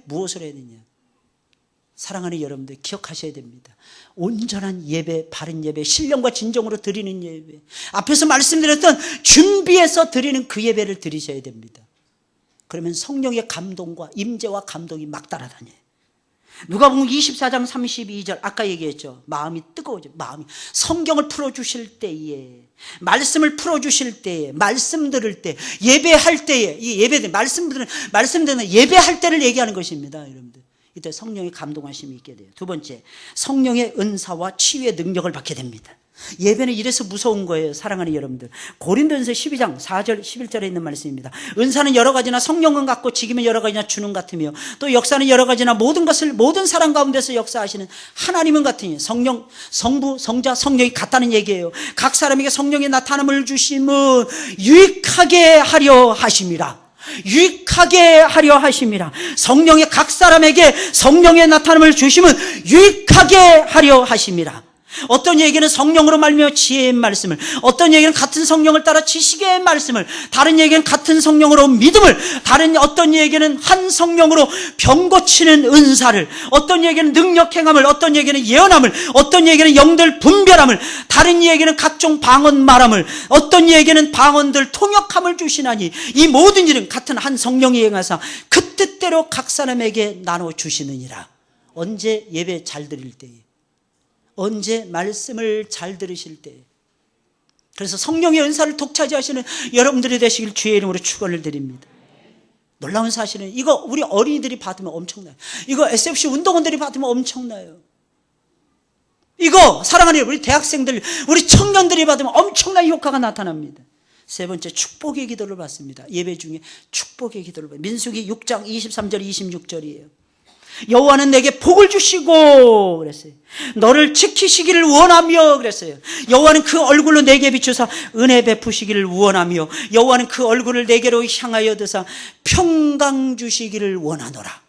[SPEAKER 1] 무엇을 해야 되냐? 사랑하는 여러분들, 기억하셔야 됩니다. 온전한 예배, 바른 예배, 신령과 진정으로 드리는 예배, 앞에서 말씀드렸던 준비해서 드리는 그 예배를 드리셔야 됩니다. 그러면 성령의 감동과 임재와 감동이 막 따라다녀요. 누가복음 24장 32절, 아까 얘기했죠. 마음이 뜨거워져. 마음이 성경을 풀어주실 때에, 말씀을 풀어주실 때에, 말씀 들을 때, 예배할 때에, 이 예배들 말씀 듣는 예배할 때를 얘기하는 것입니다, 여러분들. 이때 성령의 감동하심이 있게 돼요. 두 번째, 성령의 은사와 치유의 능력을 받게 됩니다. 예배는 이래서 무서운 거예요, 사랑하는 여러분들. 고린도전서 12장 4절 11절에 있는 말씀입니다. 은사는 여러 가지나 성령은 같고 직임은 여러 가지나 주는 같으며 또 역사는 여러 가지나 모든 사람 가운데서 역사하시는 하나님은 같으니 성령, 성부, 성자, 성령이 같다는 얘기예요. 각 사람에게 성령의 나타남을 주심은 유익하게 하려 하심이라. 유익하게 하려 하심이라. 성령의 각 사람에게 성령의 나타남을 주심은 유익하게 하려 하심이라. 어떤 얘기는 성령으로 말미암아 지혜의 말씀을, 어떤 얘기는 같은 성령을 따라 지식의 말씀을, 다른 얘기는 같은 성령으로 믿음을, 어떤 얘기는 한 성령으로 병 고치는 은사를, 어떤 얘기는 능력 행함을, 어떤 얘기는 예언함을, 어떤 얘기는 영들 분별함을, 다른 얘기는 각종 방언 말함을, 어떤 얘기는 방언들 통역함을 주시나니 이 모든 일은 같은 한 성령이 행하사 그 뜻대로 각 사람에게 나눠 주시느니라. 언제? 예배 잘 드릴 때에, 언제? 말씀을 잘 들으실 때. 그래서 성령의 은사를 독차지하시는 여러분들이 되시길 주의 이름으로 축원을 드립니다. 놀라운 사실은 이거 우리 어린이들이 받으면 엄청나요. 이거 SFC 운동원들이 받으면 엄청나요. 이거 사랑하는 우리 대학생들, 우리 청년들이 받으면 엄청난 효과가 나타납니다. 세 번째, 축복의 기도를 받습니다. 예배 중에 축복의 기도를 받습니다. 민수기 6장 23절 26절이에요. 여호와는 내게 복을 주시고 그랬어요. 너를 지키시기를 원하며 그랬어요. 여호와는 그 얼굴로 내게 비추사 은혜 베푸시기를 원하며 여호와는 그 얼굴을 내게로 향하여 드사 평강 주시기를 원하노라.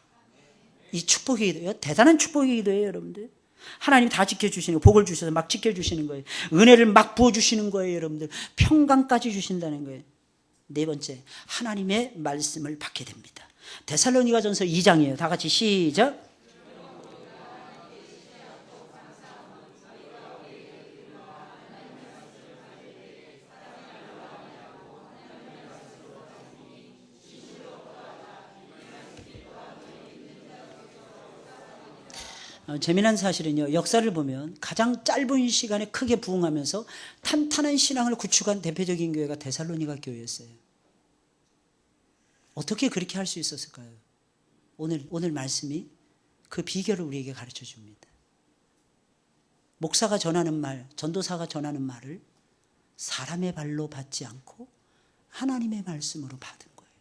[SPEAKER 1] 이 축복의 기도예요. 대단한 축복의 기도예요, 여러분들. 하나님 다 지켜주시는 거예요. 복을 주셔서 막 지켜주시는 거예요. 은혜를 막 부어주시는 거예요, 여러분들. 평강까지 주신다는 거예요. 네 번째, 하나님의 말씀을 받게 됩니다. 데살로니가전서 2장이에요. 다 같이 시작. 재미난 사실은요, 역사를 보면 가장 짧은 시간에 크게 부흥하면서 탄탄한 신앙을 구축한 대표적인 교회가 데살로니가 교회였어요. 어떻게 그렇게 할 수 있었을까요? 오늘 말씀이 그 비결을 우리에게 가르쳐 줍니다. 목사가 전하는 말, 전도사가 전하는 말을 사람의 발로 받지 않고 하나님의 말씀으로 받은 거예요.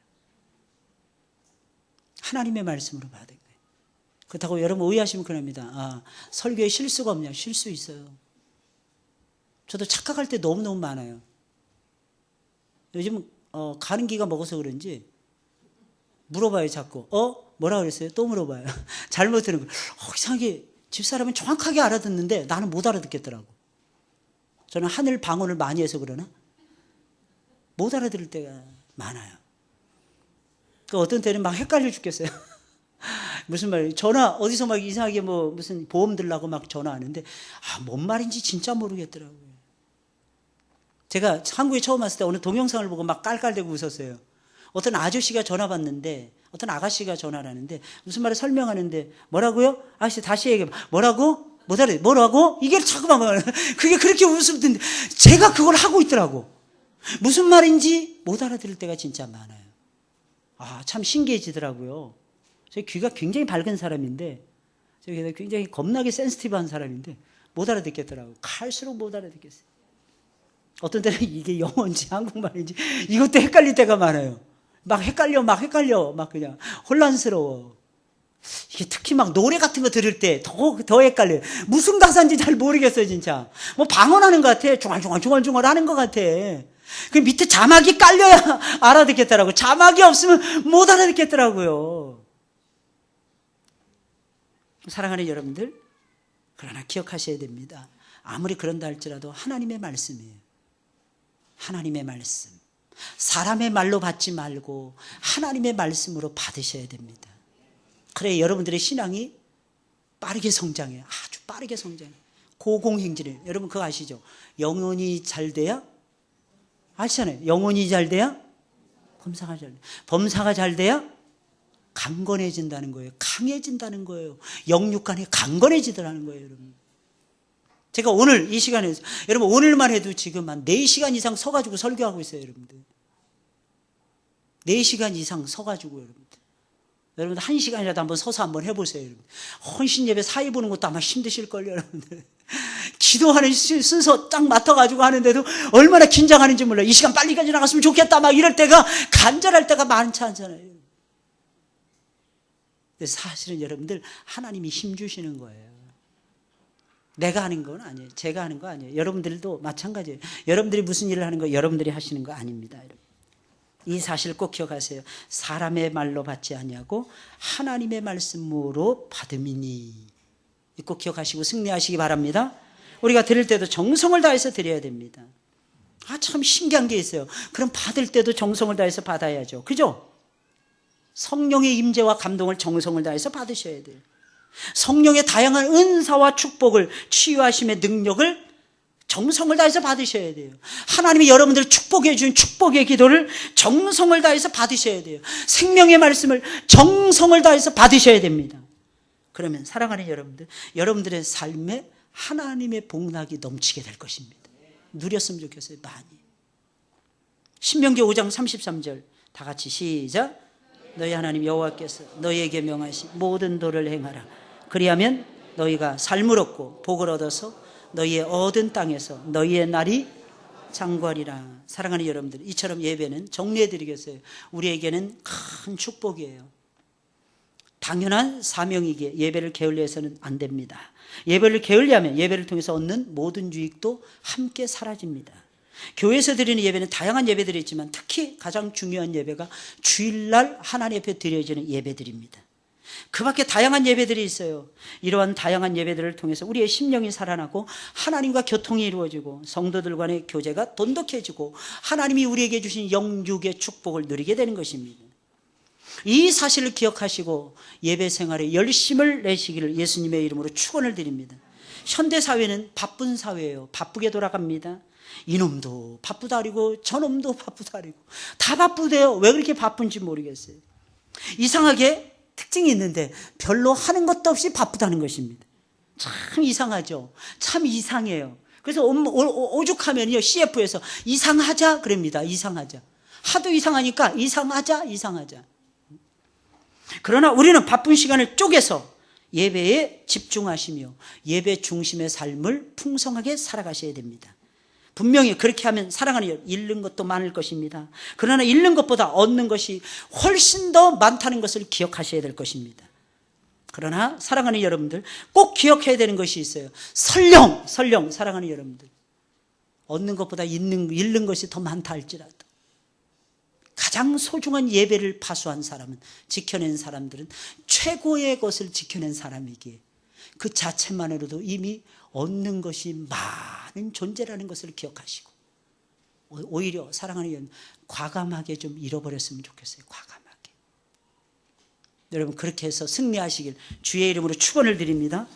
[SPEAKER 1] 하나님의 말씀으로 받은 거예요. 그렇다고 여러분 오해하시면 그럽니다. 설교에 실수가 없냐? 실수 있어요. 저도 착각할 때 너무너무 많아요. 요즘 가는 기가 먹어서 그런지 물어봐요, 자꾸. 뭐라 그랬어요? 또 물어봐요. 잘못 들은 거. 이상하게 집사람은 정확하게 알아듣는데 나는 못 알아듣겠더라고. 저는 하늘 방언을 많이 해서 그러나? 못 알아들을 때가 많아요. 어떤 때는 막 헷갈려 죽겠어요. 무슨 말이에요? 전화, 어디서 막 이상하게 뭐 무슨 보험 들라고 막 전화하는데, 뭔 말인지 진짜 모르겠더라고요. 제가 한국에 처음 왔을 때 어느 동영상을 보고 막 깔깔대고 웃었어요. 어떤 아저씨가 전화 받는데, 어떤 아가씨가 전화를 하는데, 무슨 말을 설명하는데, 뭐라고요? 아저씨 다시 얘기해. 뭐라고? 못 알아요. 뭐라고? 이게 자꾸만, 그게 그렇게 웃음던데, 제가 그걸 하고 있더라고. 무슨 말인지 못 알아들을 때가 진짜 많아요. 참 신기해지더라고요. 제 귀가 굉장히 밝은 사람인데, 제가 굉장히 겁나게 센시티브한 사람인데, 못 알아듣겠더라고요. 갈수록 못 알아듣겠어요. 어떤 때는 이게 영어인지 한국말인지 이것도 헷갈릴 때가 많아요. 막 헷갈려, 막 그냥 혼란스러워. 이게 특히 막 노래 같은 거 들을 때 더 헷갈려요. 무슨 가사인지 잘 모르겠어요, 진짜. 뭐 방언하는 것 같아. 중얼중얼 하는 것 같아. 그 밑에 자막이 깔려야 알아듣겠더라고요. 자막이 없으면 못 알아듣겠더라고요. 사랑하는 여러분들, 그러나 기억하셔야 됩니다. 아무리 그런다 할지라도 하나님의 말씀이에요. 하나님의 말씀. 사람의 말로 받지 말고 하나님의 말씀으로 받으셔야 됩니다. 그래 여러분들의 신앙이 빠르게 성장해요. 아주 빠르게 성장해요. 고공행진해요. 여러분 그거 아시죠? 영혼이 잘 돼야? 아시잖아요. 영혼이 잘 돼야? 범사가 잘 돼요. 범사가 잘 돼야? 강건해진다는 거예요. 강해진다는 거예요. 영육간에 강건해지더라는 거예요, 여러분. 제가 오늘 이 시간에, 여러분 오늘만 해도 지금 한 4시간 이상 서가지고 설교하고 있어요, 여러분들. 4시간 이상 서가지고, 여러분들. 여러분들 1시간이라도 한번 서서 한번 해보세요, 여러분. 헌신 예배 사회 보는 것도 아마 힘드실걸요, 여러분들. 기도하는 순서 딱 맡아가지고 하는데도 얼마나 긴장하는지 몰라요. 이 시간 빨리 지나갔으면 좋겠다, 막 이럴 때가, 간절할 때가 많지 않잖아요. 근데 사실은 여러분들, 하나님이 힘 주시는 거예요. 내가 하는 건 아니에요. 제가 하는 거 아니에요. 여러분들도 마찬가지예요. 여러분들이 무슨 일을 하는 거 여러분들이 하시는 거 아닙니다. 여러분. 이 사실을 꼭 기억하세요. 사람의 말로 받지 아니하고 하나님의 말씀으로 받음이니. 꼭 기억하시고 승리하시기 바랍니다. 우리가 드릴 때도 정성을 다해서 드려야 됩니다. 참 신기한 게 있어요. 그럼 받을 때도 정성을 다해서 받아야죠. 그죠? 성령의 임재와 감동을 정성을 다해서 받으셔야 돼요. 성령의 다양한 은사와 축복을, 치유하심의 능력을 정성을 다해서 받으셔야 돼요. 하나님이 여러분들을 축복해 준 축복의 기도를 정성을 다해서 받으셔야 돼요. 생명의 말씀을 정성을 다해서 받으셔야 됩니다. 그러면 사랑하는 여러분들, 여러분들의 삶에 하나님의 복락이 넘치게 될 것입니다. 누렸으면 좋겠어요, 많이. 신명기 5장 33절 다 같이 시작. 너희 하나님 여호와께서 너희에게 명하신 모든 도를 행하라. 그리하면 너희가 삶을 얻고 복을 얻어서 너희의 얻은 땅에서 너희의 날이 장구하리라. 사랑하는 여러분들, 이처럼 예배는 정리해드리겠어요. 우리에게는 큰 축복이에요. 당연한 사명이기에 예배를 게을리해서는 안 됩니다. 예배를 게을리하면 예배를 통해서 얻는 모든 유익도 함께 사라집니다. 교회에서 드리는 예배는 다양한 예배들이 있지만 특히 가장 중요한 예배가 주일날 하나님 앞에 드려지는 예배들입니다. 그 밖에 다양한 예배들이 있어요. 이러한 다양한 예배들을 통해서 우리의 심령이 살아나고 하나님과 교통이 이루어지고 성도들 간의 교제가 돈독해지고 하나님이 우리에게 주신 영육의 축복을 누리게 되는 것입니다. 이 사실을 기억하시고 예배 생활에 열심을 내시기를 예수님의 이름으로 축원을 드립니다. 현대사회는 바쁜 사회예요. 바쁘게 돌아갑니다. 이놈도 바쁘다리고 저놈도 바쁘다리고 다 바쁘대요. 왜 그렇게 바쁜지 모르겠어요. 이상하게 특징이 있는데 별로 하는 것도 없이 바쁘다는 것입니다. 참 이상하죠. 참 이상해요. 그래서 오죽하면요, CF에서 이상하자 그럽니다. 이상하자. 하도 이상하니까 이상하자. 그러나 우리는 바쁜 시간을 쪼개서 예배에 집중하시며 예배 중심의 삶을 풍성하게 살아가셔야 됩니다. 분명히 그렇게 하면 사랑하는 잃는 것도 많을 것입니다. 그러나 잃는 것보다 얻는 것이 훨씬 더 많다는 것을 기억하셔야 될 것입니다. 그러나 사랑하는 여러분들, 꼭 기억해야 되는 것이 있어요. 설령 사랑하는 여러분들, 얻는 것보다 잃는 것이 더 많다 할지라도 가장 소중한 예배를 파수한 사람은, 지켜낸 사람들은 최고의 것을 지켜낸 사람이기에 그 자체만으로도 이미 얻는 것이 많은 존재라는 것을 기억하시고, 오히려 사랑하는 여러분, 과감하게 좀 잃어버렸으면 좋겠어요. 과감하게. 여러분, 그렇게 해서 승리하시길 주의 이름으로 축원을 드립니다.